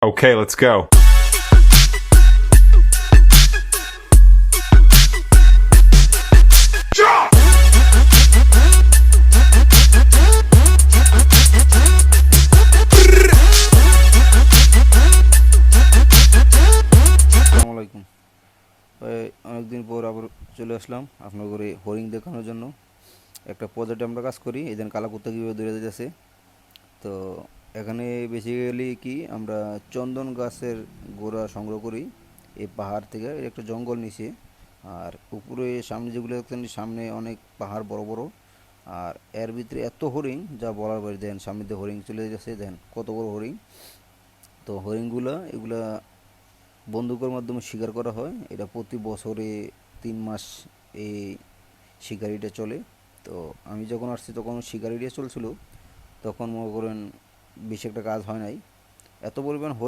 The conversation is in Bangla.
Okay, let's go. আসসালামু আলাইকুম। অনেকদিন পর আবার চলে আসলাম আপনার ঘরে হরিণ দেখানোর জন্য। একটা প্রজেক্টে আমরা কাজ করি, এই দিন কালাকুত্তা কীভাবে দৌড়ে যেতেছে। তো এখানে বেসিক্যালি কি আমরা চন্দন গাছের গোড়া সংগ্রহ করি এই পাহাড় থেকে। এর একটা জঙ্গল নিচে, আর উপরে সামনে যেগুলো দেখছেন, সামনে অনেক পাহাড় বড় বড়। আর এর ভিতরে এত হরিণ যা বলার বাইরে। দেন সামনে দিয়ে হরিণ চলে যাচ্ছে, দেন কত বড় হরিণ। তো হরিণগুলা এগুলা বন্দুকের মাধ্যমে শিকার করা হয়। এটা প্রতি বছরে 3 মাস এই শিকারিটা চলে। তো আমি যখন আসছি তখন শিকারিটা চলছিল, তখন মনে করেন বেশি একটা কাজ হয় নাই। এত পরিমাণ